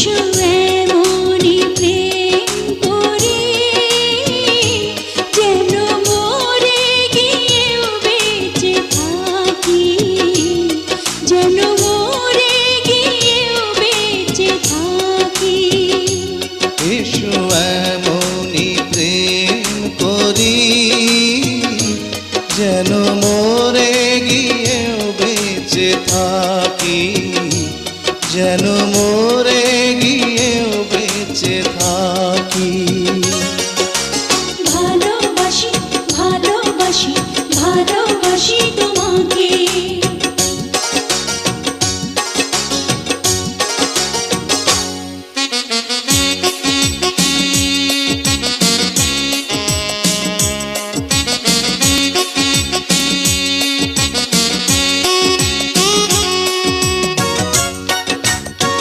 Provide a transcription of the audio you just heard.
এসো এমনি প্রেম করি যেন মরে গিয়েও বেঁচে থাকি, যেন মরে গিয়েও বেঁচে থাকি। এসো এমনি প্রেম করি যেন মরে গিয়েও বেঁচে থাকি, যেন মরে